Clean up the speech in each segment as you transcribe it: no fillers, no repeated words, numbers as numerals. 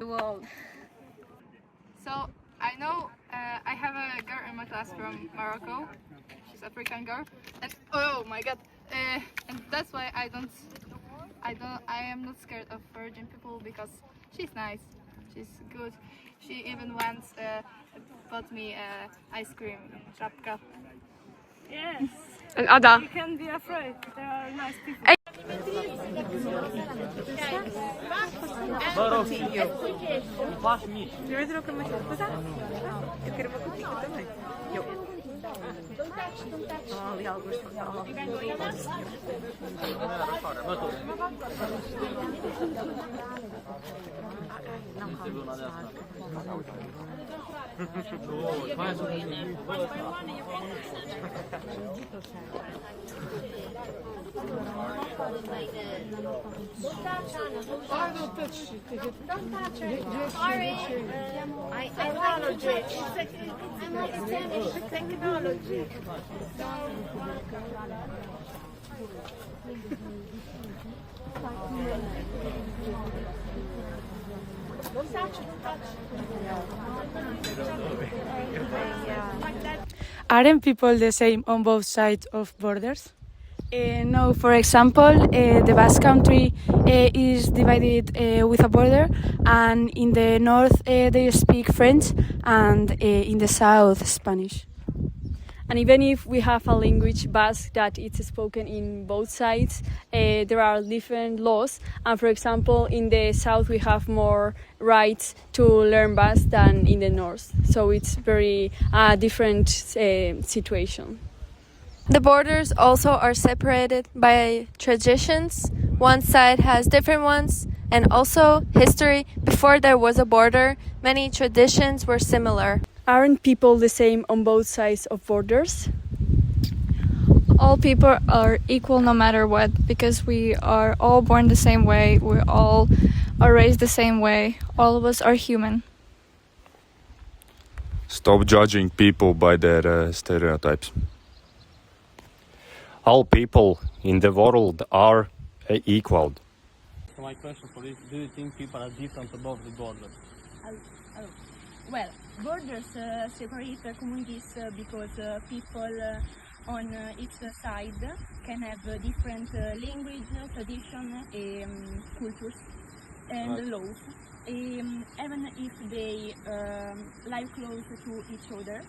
world. So I know I have a girl in my class from Morocco. She's African girl, and oh my god, and that's why I am not scared of virgin people because she's nice, she's good. She even once bought me ice cream żabka. Yes. And Ada. You can't be afraid. There are nice people. Sorry, I like to touch. I'm like Spanish technology. Aren't people the same on both sides of borders? No, for example, the Basque Country is divided with a border, and in the north they speak French, and in the south Spanish. And even if we have a language Basque that it's spoken in both sides, there are different laws. And for example, in the south we have more rights to learn Basque than in the north. So it's very different situation. The borders also are separated by traditions. One side has different ones, and also history. Before there was a border, many traditions were similar. Aren't people the same on both sides of borders? All people are equal no matter what, because we are all born the same way, we all are raised the same way, all of us are human. Stop judging people by their stereotypes. All people in the world are equal. So my question for you, do you think people are different above the border? Well, borders separate communities because people on each side can have different language, tradition, cultures, and laws. Even if they live close to each other,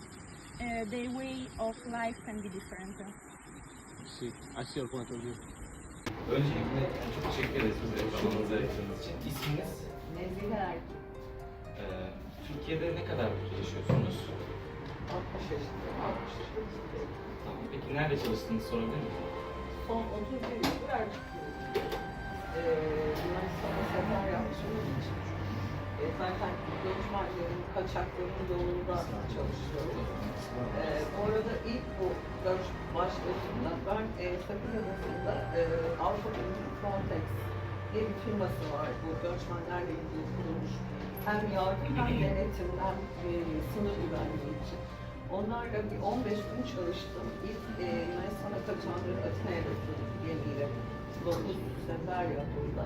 their way of life can be different. I see your point of view. Öncelikle çok teşekkür ederiz bize kanalımıza ayırdığınız için. İsminiz? Nezihe. Türkiye'de ne kadar yaşıyorsunuz? 60 yaşındayım. 60 yaşındayım. Tamam. Peki nerede çalıştığınızı sorabilir miyim? Son 31 yıldır Ercik'teyim. Yunanistan'a sefer yapmışım için. Zaten göçmenlerin, kaçakların yolunda çalışıyorum. Bu arada ilk bu göç başladığında ben Sakın Adası'nda Avrupa Birliği Frontex diye bir firması var. Bu göçmenlerle ilgili kurulmuş. Hem yardım hem denetim hem sınır güvenliği için. Onlarla bir 15 gün çalıştım. İlk Yunanistan'a kaçanların Atina'ya götürdüm gemiyle. 9 sefer yapıldı.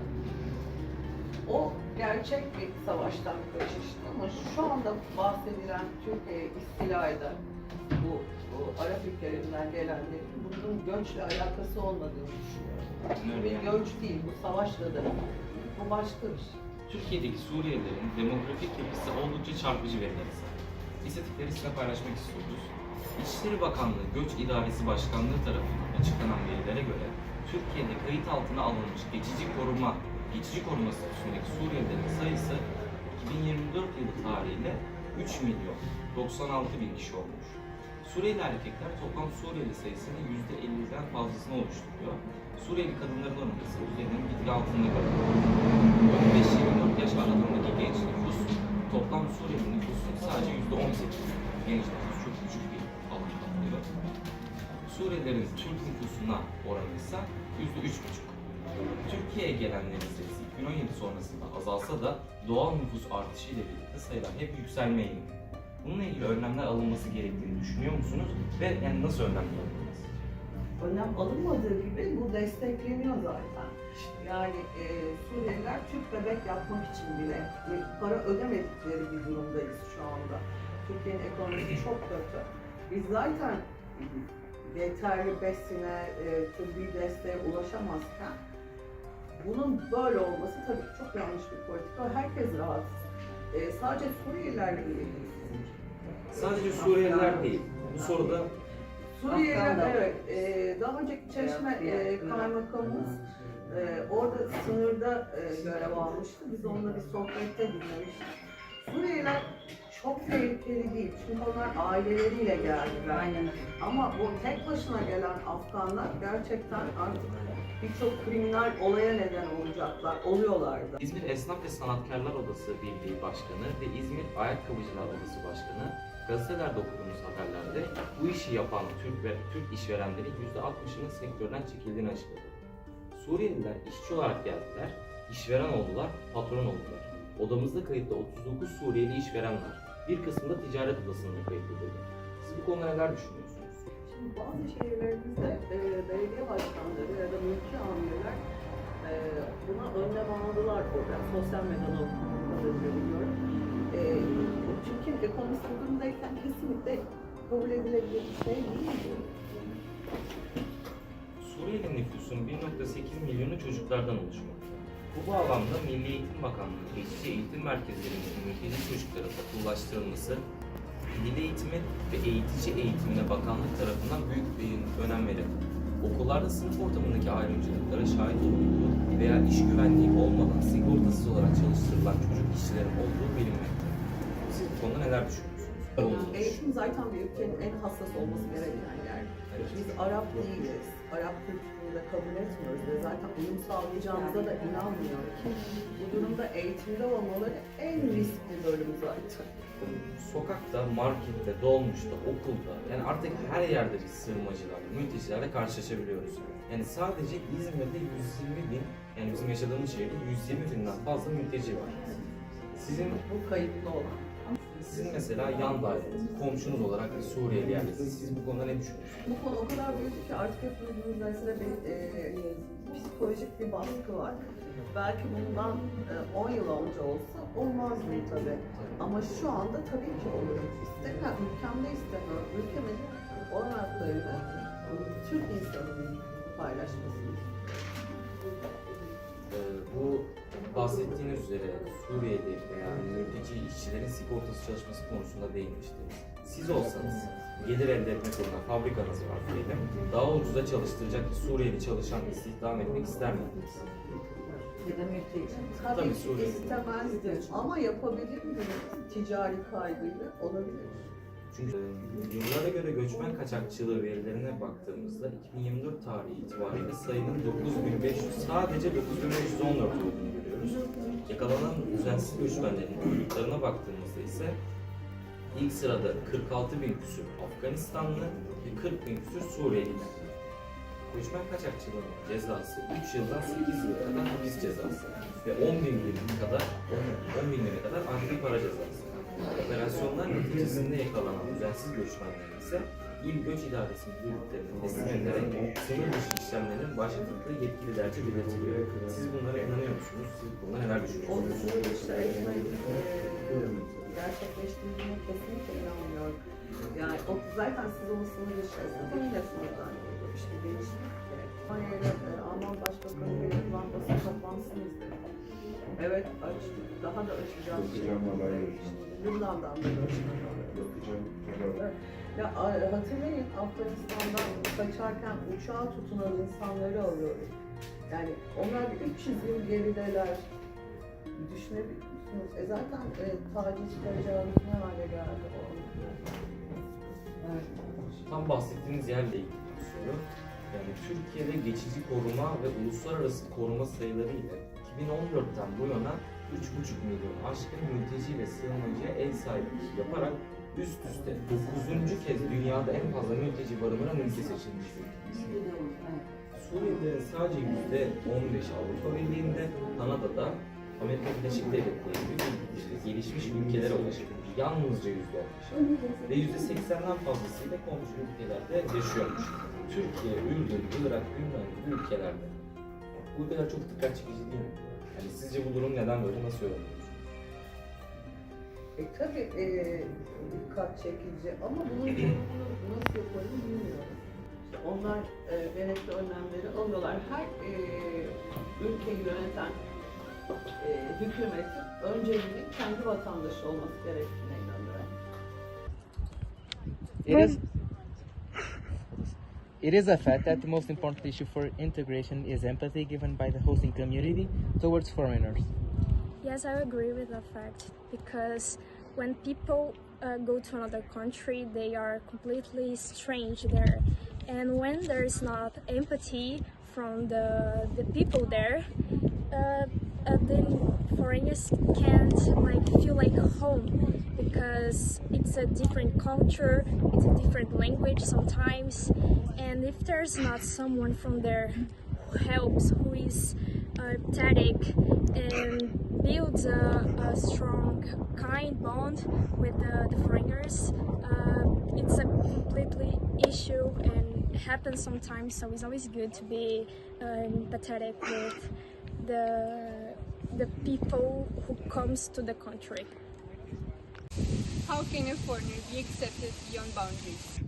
O gerçek bir savaştan kaçıştı ama şu anda bahsedilen Türkiye istila eden bu Arap ülkelerinden gelenlerin bunun göçle alakası olmadığını düşünüyorum. Bu bir göç değil, bu savaşla da bu başka bir şey. Türkiye'deki Suriyelilerin demografik yapısı oldukça çarpıcı verilere sahip. İstatistikleri sizinle paylaşmak istiyoruz. İçişleri Bakanlığı Göç İdaresi Başkanlığı tarafından açıklanan verilere göre Türkiye'de kayıt altına alınmış geçici koruma statüsündeki Suriyelilerin sayısı 2024 yılı tarihiyle 3 milyon 96 bin kişi olmuş. Suriyeli erkekler toplam Suriyeli sayısının %50'den fazlasını oluşturuyor. Suriyeli kadınların oranı ise üzerinin bir tık altında kalıyor. 15-24 yaş aralığındaki genç nüfus toplam Suriyeli nüfusun sadece %18. Genç nüfus çok küçük bir alan kaplıyor. Suriyelilerin Türk nüfusuna oranı ise %3,5. Türkiye'ye gelenlerin sayısı 2017 sonrasında azalsa da doğal nüfus artışıyla birlikte sayılar hep yükselmeye gidiyor. Bununla ilgili önlemler alınması gerektiğini düşünüyor musunuz? Ve yani nasıl önlemler alınması? önlem alınmadığı gibi bu destekleniyor zaten. Yani Suriyeliler Türk bebek yapmak için bile para ödemedikleri bir durumdayız şu anda. Türkiye'nin ekonomisi çok kötü. Biz zaten yeterli besine, tıbbi desteğe ulaşamazken bunun böyle olması tabii ki çok yanlış bir politika. Herkes rahatsız. Sadece Suriyelilerle ilgili değil. Sadece Suriyeliler değil. Bu soruda Suriyeliler, evet. Daha önceki Çeşme kaymakamımız orada sınırda görev almıştı. Biz onunla bir sohbette dinlemiştik. Suriyeliler çok tehlikeli değil. Çünkü onlar aileleriyle geldiler. Aynen. Ama bu tek başına gelen Afganlar gerçekten artık birçok kriminal olaya neden olacaklar, oluyorlardı. İzmir Esnaf ve Sanatkarlar Odası Birliği Başkanı ve İzmir Ayakkabıcılar Odası Başkanı gazetelerde okuduğumuz haberlerde bu işi yapan Türk işverenlerin %60'ının sektörden çekildiğini açıkladı. Suriyeliler işçi olarak geldiler, işveren oldular, patron oldular. Odamızda kayıtlı 39 Suriyeli işveren var. Bir kısmı da ticaret odasında kayıtlı dedi. Siz bu konuda neler düşünüyorsunuz? Şimdi bazı şehirlerimizde belediye başkanları ya da mülki amirler buna önlem aldılar orada. Sosyal medyadan okuduğumda biliyorum. Türkiye'nin ekonomisi bu durumdayken kesinlikle kabul edilebilir bir şey değil. Suriyeli nüfusun 1.8 milyonu çocuklardan oluşmakta. Bu bağlamda Milli Eğitim Bakanlığı geçici eğitim merkezlerinin mülteci çocukların okullaştırılması, dil eğitimi ve eğitici eğitimine bakanlık tarafından büyük bir önem verildi. Okullarda sınıf ortamındaki ayrımcılıklara şahit olunduğu veya iş güvenliği olmadan sigortasız olarak çalıştırılan çocuk işçilerin olduğu bilinmekte. Siz bu konuda neler düşünüyorsunuz? Eğitim zaten bir ülkenin en hassas olması gereken yer. Biz Arap değiliz. Arap kültürünü de kabul etmiyoruz ve zaten uyum sağlayacağımıza da inanmıyoruz. Bu durumda eğitimde olmaları en riskli bölüm zaten. Sokakta, markette, dolmuşta, okulda, yani artık her yerde biz sığınmacılarla, mültecilerle karşılaşabiliyoruz. Yani sadece İzmir'de 120 bin, yani bizim yaşadığımız şehirde 120 binden fazla mülteci var. Sizin Bu kayıtlı olan. Sizin mesela yan daireniz, komşunuz olarak bir Suriyeli yerlisiniz. Siz bu konuda ne düşünüyorsunuz? Bu konu o kadar büyük ki artık hepimizin üzerinde bir psikolojik bir baskı var. Belki bundan 10 yıl önce olsa olmaz mı tabii. Ama şu anda tabii ki olur. İstemiyorum, ülkemde istemiyorum. Ülkemin olanaklarını Türk insanının paylaşmasını. Bu bahsettiğiniz üzere Suriyeli veya mülteci işçilerin sigortası çalışması konusunda değinmiştiniz. Siz olsanız gelir elde etmek uğruna fabrikanız var diyelim, daha ucuza çalıştıracak bir Suriyeli çalışan istihdam etmek ister miydiniz? Ya da mülteci. Tabii ki istemezdim ama yapabilir miyim? Ticari kaygıyla olabilir. Çünkü yıllara göre göçmen kaçakçılığı verilerine baktığımızda 2024 tarihi itibariyle sayının 9500, sadece 9514 olduğunu görüyoruz. Yakalanan düzensiz göçmenlerin uyruklarına baktığımızda ise ilk sırada 46 bin küsur Afganistanlı ve 40 bin küsur Suriyeli. Göçmen kaçakçılığının cezası 3 yıldan 8 yıla kadar hapis cezası ve 10 bin liraya kadar adli para cezası. Operasyonlar neticesinde yakalanan düzensiz göçmenlerin ise İl Göç İdaresi müdürlüklerine teslim edilerek sınır dışı işlemlerin başlatıldığı yetkililerce belirtiliyor. Siz bunlara inanıyor musunuz? Siz bunlara neler düşünüyorsunuz? O sınır dışı gerçekleştirdiğine kesinlikle inanmıyorum. Yani o zaten siz onu sınır dışı esnafıyla sınırdan geliyor. İşte gelişmek gerek. Alman Başbakanı bir basın toplantısını izledim. Evet açtık. Daha da açacağız. Lübnan'dan da açacağız. Ya hatırlayın Afganistan'dan kaçarken uçağa tutunan insanları alıyoruz. Yani onlar bir 300 yıl gerideler. Düşünebiliyor musunuz? Zaten taciz tecavüz ne hale geldi o? Evet. Tam bahsettiğiniz yerle ilgili bir soru. Yani Türkiye'de geçici koruma ve uluslararası koruma sayıları ile 2014'ten bu yana 3,5 milyon aşkın mülteci ve sığınmacıya ev sahipliği yaparak üst üste 9. kez dünyada en fazla mülteci barındıran ülke seçilmiştir. Suriyelilerin sadece %15 Avrupa Birliği'nde, Kanada'da, Amerika Birleşik Devletleri gibi gelişmiş ülkelere ulaşabilir. yalnızca %15 ve %80'den fazlasıyla komşu ülkelerde yaşıyormuş. Türkiye, Ürdün, Irak, Yunan gibi ülkelerde. Bu ülkeler çok dikkat çekici değil mi? Yani sizce bu durum neden böyle, nasıl yorumluyorsunuz? Tabii dikkat çekici ama bunun durumunu nasıl yapalım bilmiyorum. İşte onlar gerekli önlemleri alıyorlar. Her ülkeyi yöneten hükümetin önceliğinin kendi vatandaşı olması gerektiğine inanıyorum. It is a fact that the most important issue for integration is empathy given by the hosting community towards foreigners. Yes, I agree with that fact because when people go to another country, they are completely strange there. And when there is not empathy from the people there, then foreigners can't feel like home because it's a different culture, it's a different language sometimes, and if there's not someone from there who helps, who is empathetic and builds a strong, kind bond with the foreigners, it's a completely issue and it happens sometimes, so it's always good to be empathetic with the people who comes to the country. How can a foreigner be accepted beyond boundaries?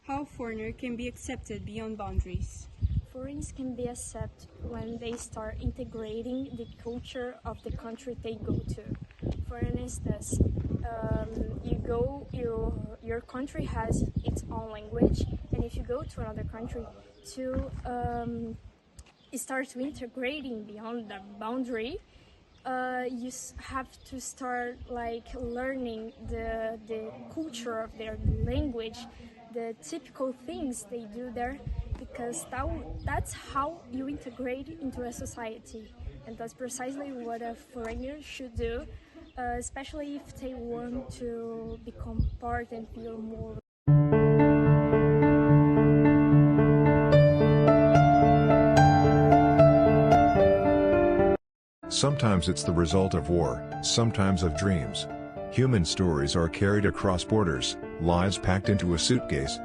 How foreigner can be accepted beyond boundaries? Foreigners can be accepted when they start integrating the culture of the country they go to. For instance, your country has its own language, and if you go to another country to start to integrating beyond the boundary, you have to start learning the culture of their language, the typical things they do there, because that's how you integrate into a society, and that's precisely what a foreigner should do, especially if they want to become part and feel more. Sometimes it's the result of war, sometimes of dreams. Human stories are carried across borders, lives packed into a suitcase.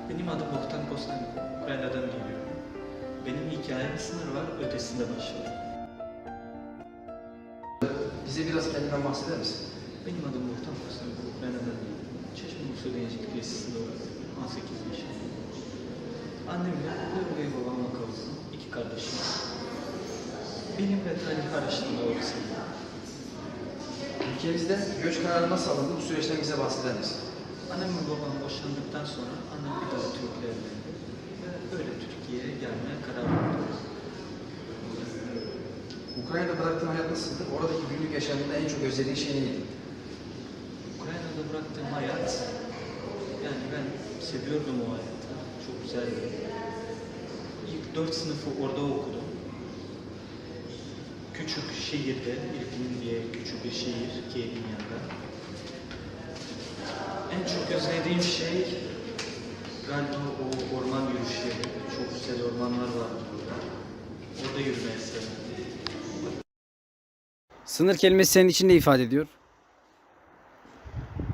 Benim adım Bogdan Kostanko, Ukrayna'dan geliyorum. Benim hikayem sınır var, ötesinde başlıyor. Bize biraz kendinden bahseder misin? Benim adım Bogdan Kostanko, Ukrayna'dan geliyorum. Çeşme Bursa Denizcilik Lisesi'nde öğrendim. 18 yaşındayım. Annemle ve babamla kaldım. 2 kardeşim. Benim ve tarih araştırma orası. Ülkemizde göç kararı nasıl alındı? Bu süreçten bize bahseder misin? Annem ve babam boşandıktan sonra annem bir daha Türk'le evlendi. Ve öyle Türkiye'ye gelmeye karar verdi. Ukrayna'da bıraktığın hayat nasıldı? Oradaki günlük yaşamında en çok özlediğin şey neydi? Ukrayna'da bıraktığım hayat, yani ben seviyordum o hayatı. Çok güzeldi. İlk 4 sınıfı orada okudum. Küçük şehirde, İrpin diye küçük bir şehir, Kiev'in yanında. En çok özlediğim şey galiba o orman yürüyüşleri. Çok güzel ormanlar var burada. Orada yürümeyi severdim. Sınır kelimesi senin için ne ifade ediyor?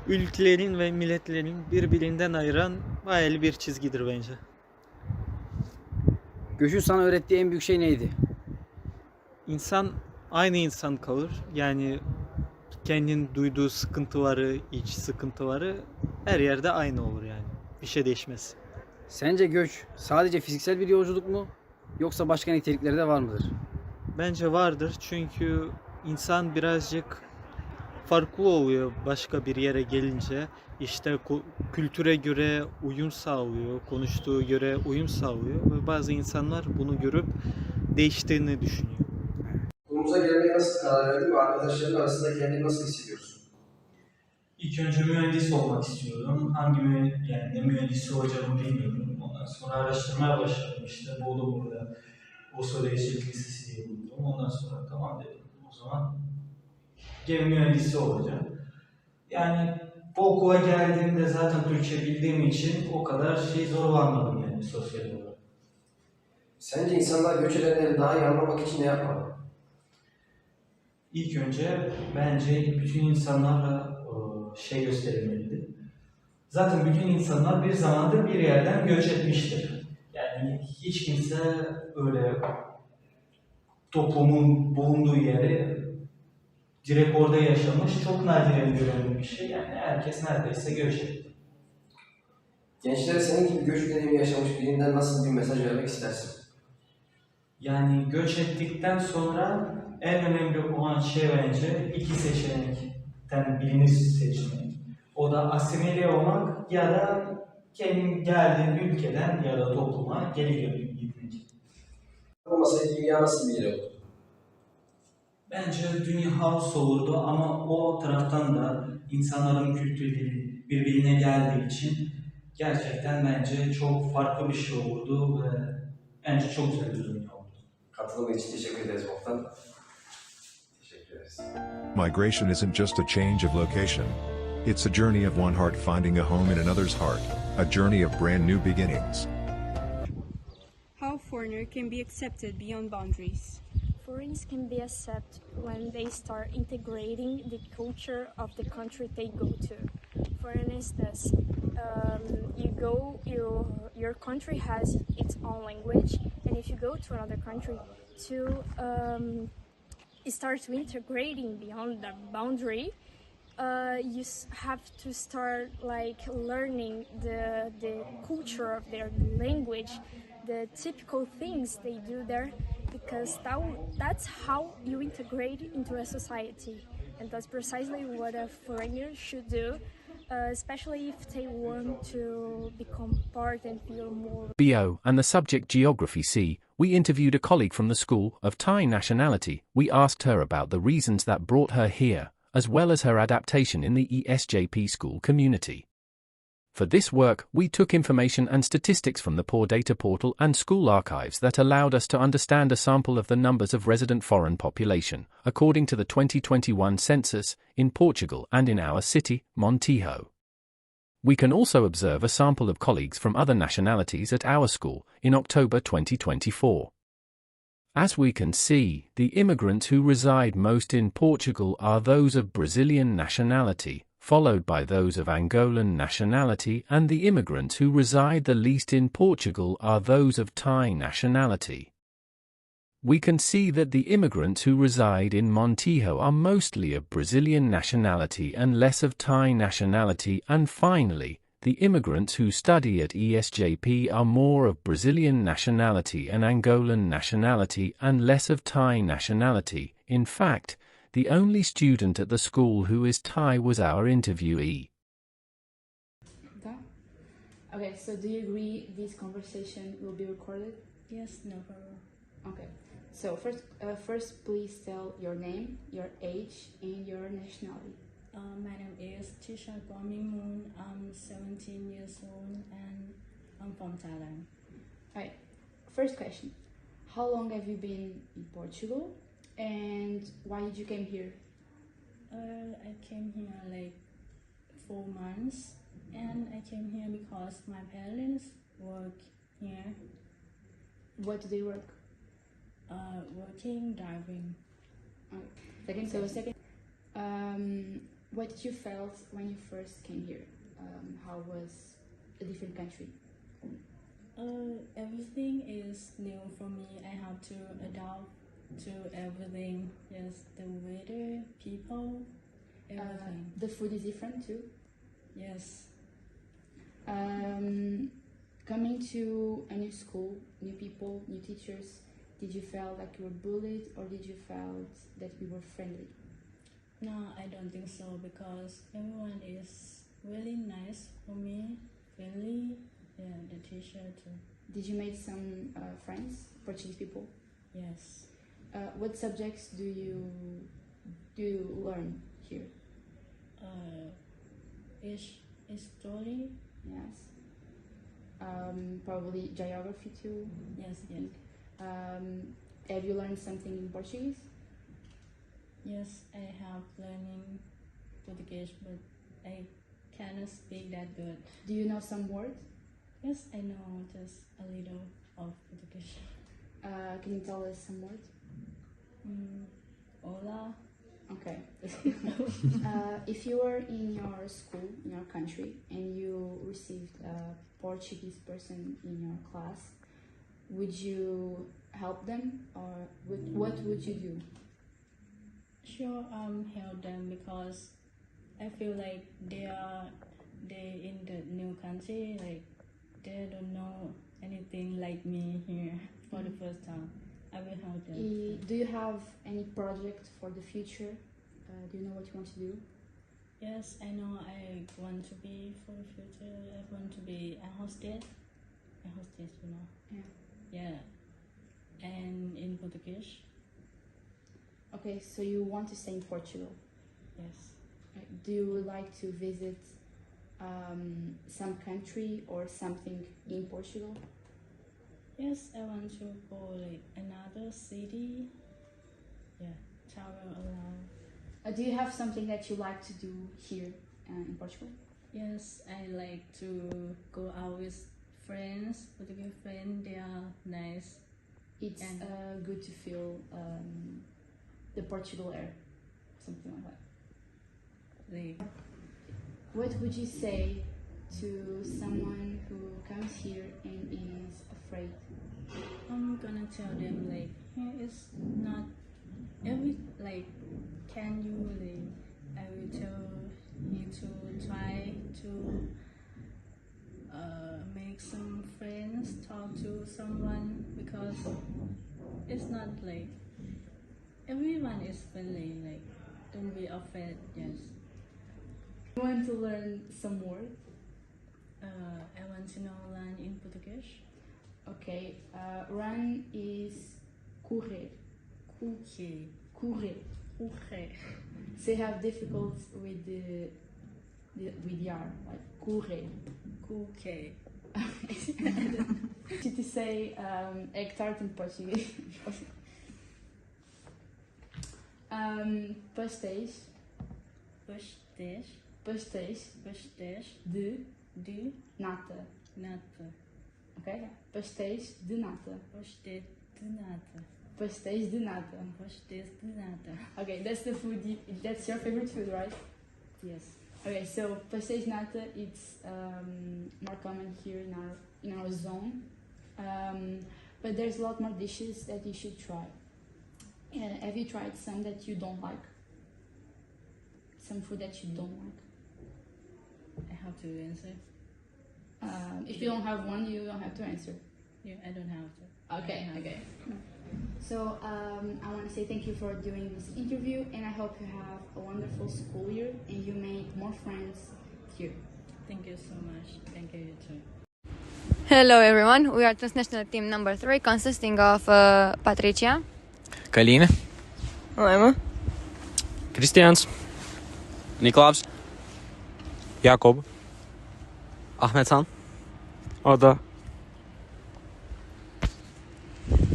Ülkelerin ve milletlerin birbirinden ayıran hayali bir çizgidir bence. Göçün sana öğrettiği en büyük şey neydi? İnsan aynı insan kalır. Yani kendinin duyduğu sıkıntıları, iç sıkıntıları her yerde aynı olur yani. Bir şey değişmez. Sence göç sadece fiziksel bir yolculuk mu? Yoksa başka nitelikleri de var mıdır? Bence vardır çünkü insan birazcık farklı oluyor başka bir yere gelince. İşte kültüre göre uyum sağlıyor, konuştuğu göre uyum sağlıyor ve bazı insanlar bunu görüp değiştiğini düşünüyor. Kurumuza gelmeye nasıl karar verdin ve arkadaşların arasında kendini nasıl hissediyorsun? İlk önce mühendis olmak istiyordum. Yani ne mühendisi olacağımı bilmiyordum. Ondan sonra araştırmaya başladım. İşte buldum burada. Bursa Denizcilik Lisesi diye buldum. Ondan sonra tamam dedim. O zaman gemi mühendisi olacağım. Yani bu okula geldiğimde zaten Türkçe bildiğim için o kadar zorlanmadım yani sosyal olarak. Sence insanlar göç edenleri daha iyi anlamak için ne yapmalı? İlk önce bence bütün insanlarla şey gösterilmelidir. Zaten bütün insanlar bir zamandır bir yerden göç etmiştir. Yani hiç kimse öyle toplumun bulunduğu yeri direkt orada yaşamış, çok nadiren görülen bir şey. Yani herkes neredeyse göç etti. Gençlere senin gibi göç deneyimi yaşamış birinden nasıl bir mesaj vermek istersin? Yani göç ettikten sonra en önemli olan şey bence iki seçenekten birini seçmek. O da asimile olmak ya da kendi geldiğin ülkeden ya da topluma geri gitmek. Olmasaydı dünya nasıl bir yer olurdu? Bence dünya haos olurdu ama o taraftan da insanların kültürleri birbirine geldiği için gerçekten bence çok farklı bir şey olurdu ve bence çok güzel bir dünya olurdu. Katılımı için teşekkür ederiz Volkan. Teşekkür ederiz. Migration isn't just a change of location. It's a journey of one heart finding a home in another's heart, a journey of brand new beginnings. How foreigner can be accepted beyond boundaries? Foreigners can be accepted when they start integrating the culture of the country they go to. For instance, your country has its own language, and if you go to another country to start to integrating beyond the boundary, you have to start like learning the culture of their language, the typical things they do there, because that's how you integrate into a society, and that's precisely what a foreigner should do, especially if they want to become part and feel more. BO and the subject Geography C, we interviewed a colleague from the school of Thai nationality. We asked her about the reasons that brought her here, as well as her adaptation in the ESJP school community. For this work, we took information and statistics from the Poor Data Portal and school archives that allowed us to understand a sample of the numbers of resident foreign population, according to the 2021 census, in Portugal and in our city, Montijo. We can also observe a sample of colleagues from other nationalities at our school in October 2024. As we can see, the immigrants who reside most in Portugal are those of Brazilian nationality, followed by those of Angolan nationality, and the immigrants who reside the least in Portugal are those of Thai nationality. We can see that the immigrants who reside in Montijo are mostly of Brazilian nationality and less of Thai nationality, and finally, the immigrants who study at ESJP are more of Brazilian nationality and Angolan nationality and less of Thai nationality. In fact, the only student at the school who is Thai was our interviewee. Okay, so do you agree this conversation will be recorded? Yes, no problem. Okay, so first please tell your name, your age, and your nationality. My name is Tisha Kwame. I'm 17 years old and I'm from Thailand. Alright, first question. How long have you been in Portugal and why did you came here? I came here like 4 months and I came here because my parents work here. What do they work? Working, driving. Second. What did you felt when you first came here? How was a different country? Everything is new for me. I have to adapt to everything. Yes, the weather, people, everything. The food is different too? Yes. Coming to a new school, new people, new teachers, did you feel like you were bullied or did you feel that we were friendly? No, I don't think so because everyone is really nice for me, friendly, yeah, the teacher too. Did you make some friends, Portuguese people? Yes. What subjects do you learn here? History. Yes. Probably geography too. Yes. Have you learned something in Portuguese? Yes, I have learning Portuguese, but I cannot speak that good. Do you know some words? Yes, I know just a little of Portuguese. Can you tell us some words? Hola. Okay. If you were in your school, in your country, and you received a Portuguese person in your class, would you help them, or what would you do? Sure, help them because I feel like they in the new country, like they don't know anything like me here for the first time. I will help them. Do you have any project for the future? Do you know what you want to do? Yes, I know I want to be for the future. I want to be a hostess. A hostess, you know. Yeah. Yeah. And in Portuguese. Okay, so you want to stay in Portugal? Yes. Do you like to visit some country or something in Portugal? Yes, I want to go like another city. Yeah, travel around. Do you have something that you like to do here in Portugal? Yes, I like to go out with friends, Portuguese friends. They are nice. It's good to feel the Portugal air, something like that. Like, what would you say to someone who comes here and is afraid? I'm gonna tell them like, here is not every like. Can you like? I will tell you to try to make some friends, talk to someone, because it's not like everyone is friendly. Like, don't be afraid. Yes. You want to learn some more? I want to know run in Portuguese. Okay. Run is correr. Correr. Correr. Correr. So you have difficulties with the R, like correr. Correr. To say hectare in Portuguese. Pastéis. Pastéis. Pastéis. Pastéis. De nata. Nata. Okay? Pastéis de nata. Pastéis de nata. Pastéis de nata. Pastéis de nata. Okay, that's the food. That's your favorite food, right? Yes. Okay, so pastéis nata, it's more common here in our zone, but there's a lot more dishes that you should try. Have you tried some that you don't like? Some food that you don't like? I have to answer. If you don't have one, you don't have to answer. Yeah, I don't have to. Okay, okay. So I want to say thank you for doing this interview, and I hope you have a wonderful school year and you make more friends here. Thank you so much. Thank you too. Hello everyone, we are transnational team number 3 consisting of Patricia, Kalina, Lema, Christians, Niklaus, Jakob, Ahmethan, Oda.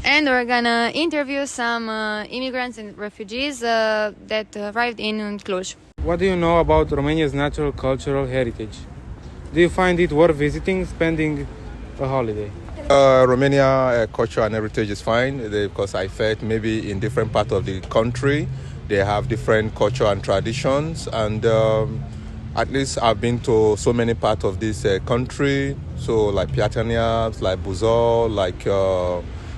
and we're gonna interview some immigrants and refugees that arrived in Cluj. What do you know about Romania's natural cultural heritage? Do you find it worth visiting, spending a holiday? Romania culture and heritage is fine because I felt maybe in different parts of the country they have different culture and traditions, and at least I've been to so many parts of this country, so like Piatania, like Buzău,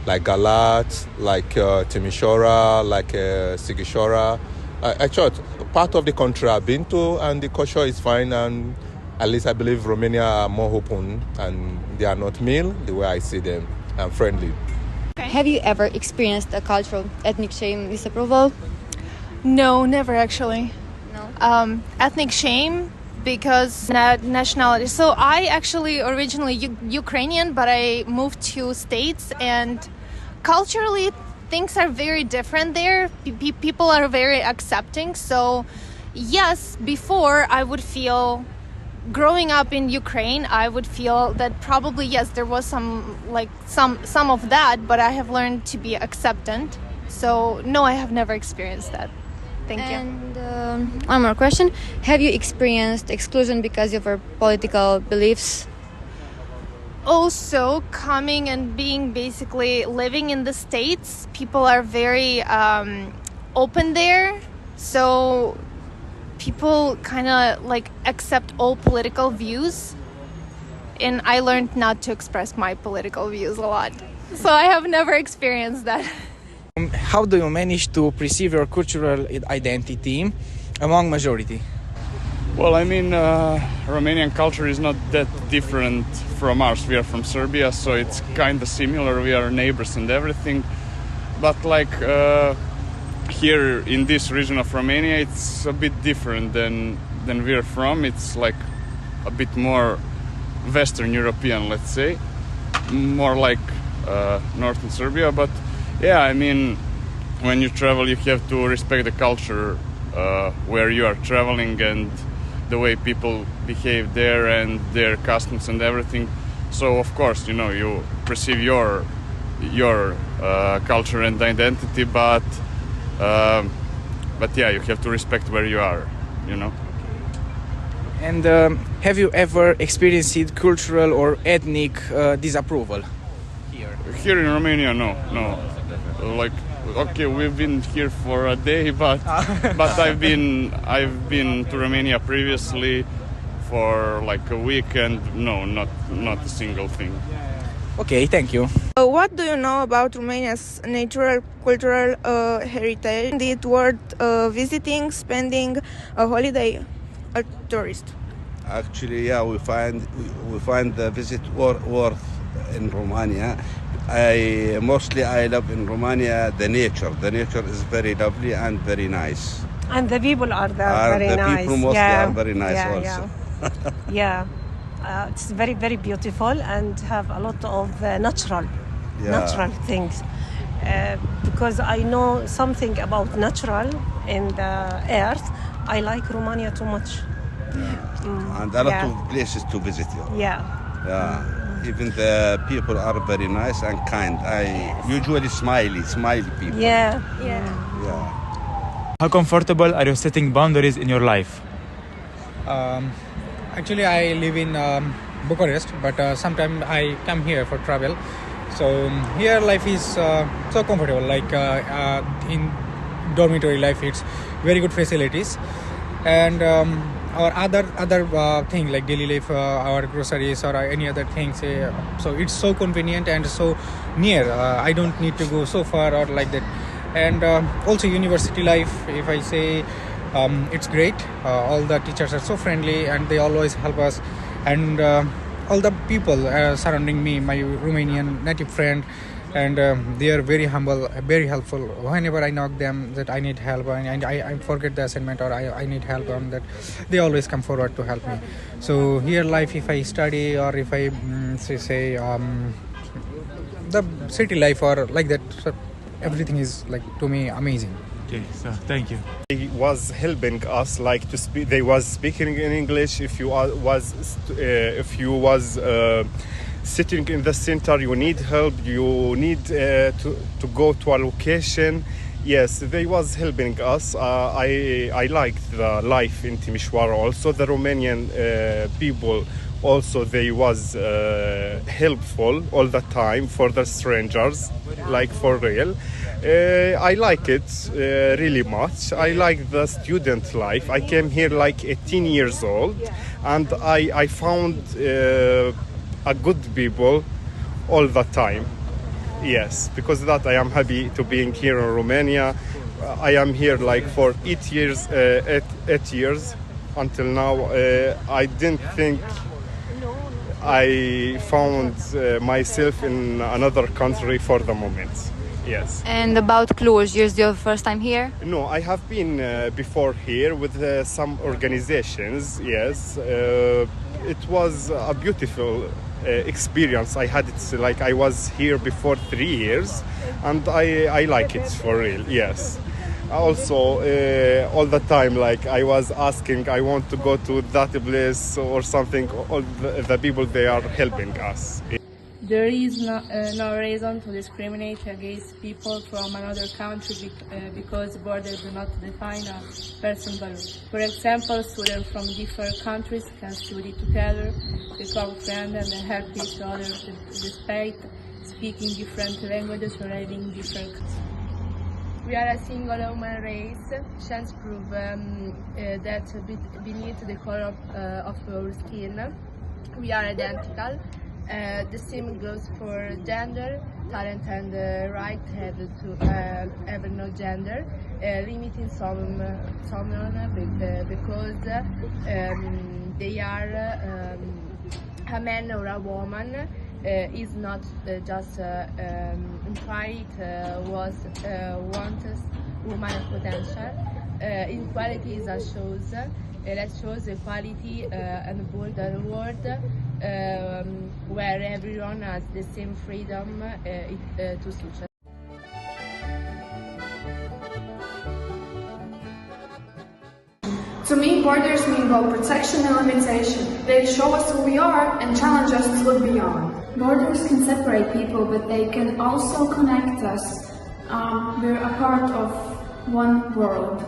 like Galat, like Timișoara, like Sighișoara. Actually, part of the country I've been to, and the culture is fine, and at least I believe Romania are more open and they are not mean the way I see them, and friendly. Have you ever experienced a cultural ethnic shame disapproval? No, never actually. No. Ethnic shame because nationality. So I actually originally Ukrainian, but I moved to States, and culturally things are very different there. People are very accepting. So yes, before I would feel, growing up in Ukraine, I would feel that probably yes, there was some of that, but I have learned to be acceptant. So no, I have never experienced that. Thank you. And one more question. Have you experienced exclusion because of your political beliefs? Also, coming and being basically living in the States, people are very open there. So people kind of like accept all political views, and I learned not to express my political views a lot. So I have never experienced that. How do you manage to preserve your cultural identity among majority? Well, I mean, Romanian culture is not that different from ours. We are from Serbia, so it's kind of similar. We are neighbors and everything. But like here in this region of Romania, it's a bit different than we're from. It's like a bit more Western European, let's say, more like Northern Serbia. But yeah, I mean, when you travel, you have to respect the culture where you are traveling and the way people behave there and their customs and everything. So of course, you know, you perceive your culture and identity, but yeah, you have to respect where you are, you know. And have you ever experienced cultural or ethnic disapproval here? Here in Romania, no. Like, okay, we've been here for a day, but I've been to Romania previously for like a week, and no, not a single thing. Okay, thank you. What do you know about Romania's natural cultural heritage? Is it worth visiting, spending a holiday, a tourist? Actually, yeah, we find the visit worth in Romania. I love in Romania the nature. The nature is very lovely and very nice. And the people are very nice. The people mostly are very nice also. Yeah. It's very, very beautiful and have a lot of natural things. Because I know something about natural in the earth, I like Romania too much. And a lot of places to visit. Yeah. Even the people are very nice and kind. I usually smiley people. Yeah. How comfortable are you setting boundaries in your life? Actually, I live in Bucharest, but sometimes I come here for travel. So here life is so comfortable. Like in dormitory life, it's very good facilities, and our other thing like daily life, our groceries or any other things. So it's so convenient and so near. I don't need to go so far or like that. And also university life, if I say, it's great. All the teachers are so friendly and they always help us. And all the people surrounding me, my Romanian native friend, and they are very humble, very helpful. Whenever I knock them that I need help and I forget the assignment or I need help on that, they always come forward to help me. So here life, if I study or if I say the city life or like that, so everything is like to me amazing. Okay, so thank you. He was helping us like to speak. They was speaking in English. If you was sitting in the center, you need help. You need to go to a location. Yes, they was helping us. I liked the life in Timișoara. Also, the Romanian people. Also, they was helpful all the time for the strangers, like for real. I like it really much. I like the student life. I came here like 18 years old, and I found a good people all the time. Yes, because of that I am happy to being here in Romania. I am here like for 8 years. 8 years until now. I didn't think I found myself in another country for the moment. Yes. And about Cluj, is your first time here? No, I have been before here with some organizations. Yes, it was a beautiful experience. I had it like I was here before 3 years, and I like it for real. Yes. Also, all the time, like I was asking, I want to go to that place or something. All the people, they are helping us. There is no reason to discriminate against people from another country because borders do not define a person's value. For example, students from different countries can study together, become friends, and help each other despite speaking different languages or having different. We are a single human race. Science proves that beneath the color of our skin, we are identical. The same goes for gender. Talent and right have no gender, limiting someone because they are a man or a woman. Is not just implied wants woman potential. Inequality is a shows. Let's show equality and build a world where everyone has the same freedom to succeed. To me, borders mean both protection and limitation. They show us who we are and challenge us to look beyond. Borders can separate people, but they can also connect us. We're a part of one world.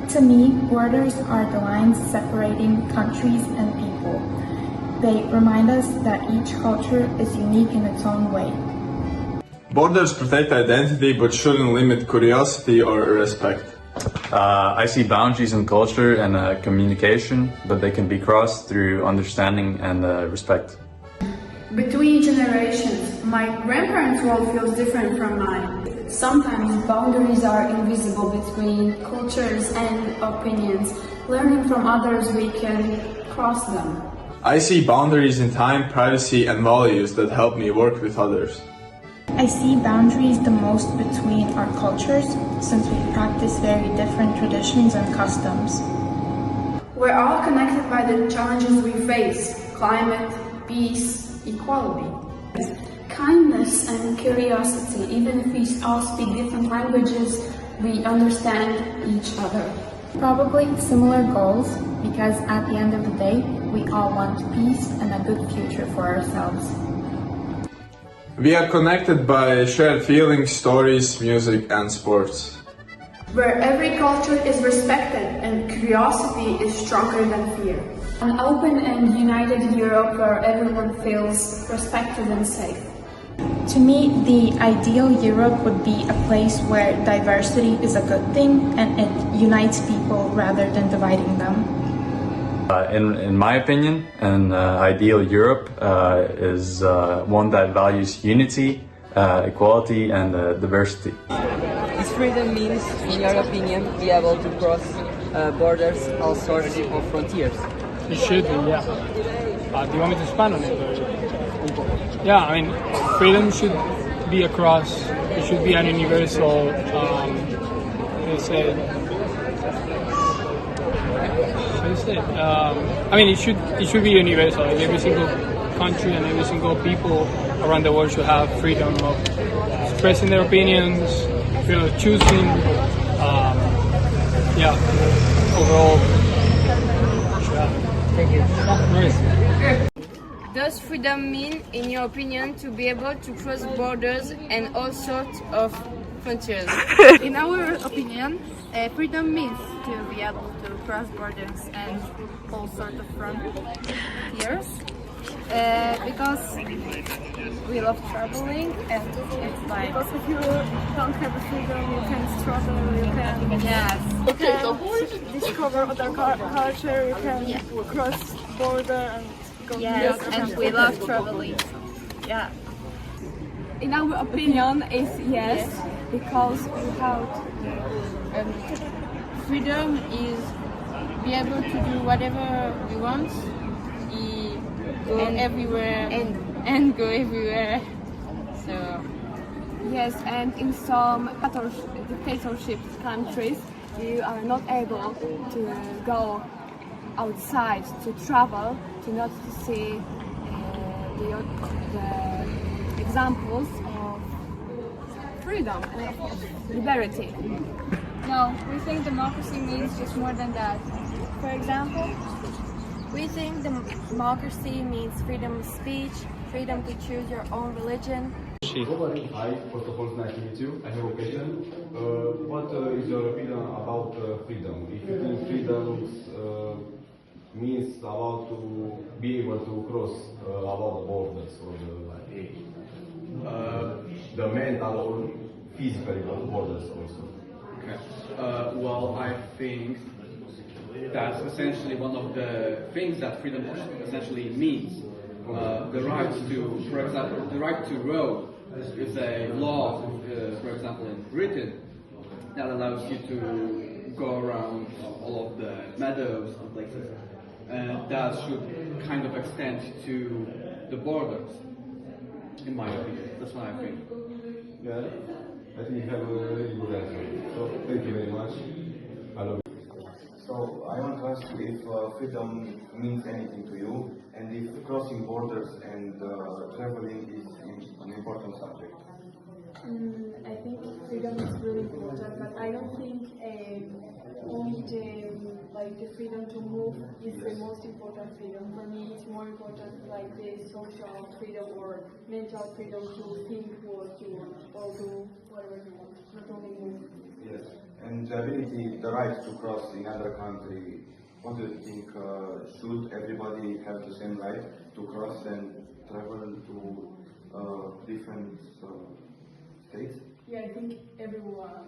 To me, borders are the lines separating countries and people. They remind us that each culture is unique in its own way. Borders protect identity but shouldn't limit curiosity or respect. I see boundaries in culture and communication, but they can be crossed through understanding and respect. Between generations, my grandparents' world feels different from mine. Sometimes boundaries are invisible between cultures and opinions. Learning from others, we can cross them. I see boundaries in time, privacy, and values that help me work with others. I see boundaries the most between our cultures, since we practice very different traditions and customs. We're all connected by the challenges we face: climate, peace, equality. Kindness and curiosity. Even if we all speak different languages, we understand each other. Probably similar goals, because at the end of the day, we all want peace and a good future for ourselves. We are connected by shared feelings, stories, music, and sports. Where every culture is respected and curiosity is stronger than fear. An open and united Europe where everyone feels respected and safe. To me, the ideal Europe would be a place where diversity is a good thing and it unites people rather than dividing them. In my opinion, an ideal Europe is one that values unity, equality, and diversity. This freedom means, in your opinion, be able to cross borders, all sorts of frontiers. It should be, yeah. Do you want me to expand on it? Yeah, I mean, freedom should be across. It should be an universal, let's say. I mean, it should be universal. Like every single country and every single people around the world should have freedom of expressing their opinions, freedom of choosing. Yeah, overall. Thank you. Nice. Does freedom mean, in your opinion, to be able to cross borders and all sorts of frontiers? In our opinion, freedom means to be able to cross borders and all sorts of frontiers. Because we love traveling, and it's like because if you don't have the freedom, you can struggle, you can discover other culture, you can cross border and go to the other and we love traveling. Yeah. In our opinion, is yes, because without freedom is be able to do whatever we want. Go everywhere and go everywhere. So yes, and in some dictatorship countries, you are not able to go outside to travel to not to see the examples of freedom and of liberty. No, we think democracy means just more than that. For example, we think democracy means freedom of speech, freedom to choose your own religion. Hi, first of all, nice to meet you. I have a question. What is your opinion about freedom? If you think freedom means about to be able to cross about borders or the mental or physically, but borders also. Okay. Well, I think that's essentially one of the things that freedom essentially means. The right to, for example, the right to roam is a law, for example, in Britain, that allows you to go around all of the meadows and places. And that should kind of extend to the borders, in my opinion. That's what I think. Yeah, I think you have a really good answer. So thank you very much. I love you. So I want to ask you if freedom means anything to you, and if crossing borders and traveling is an important subject. I think freedom is really important, but I don't think only the freedom to move is the most important freedom. For me, it's more important like the social freedom or mental freedom to think what you want or do whatever you want, not only move. Yes, and the ability, the right to cross in other country. What do you think? Should everybody have the same right to cross and travel to different states? Yeah, I think everyone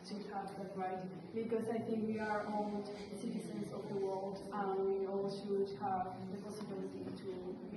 should have that right, because I think we are all citizens of the world and we all should have the possibility to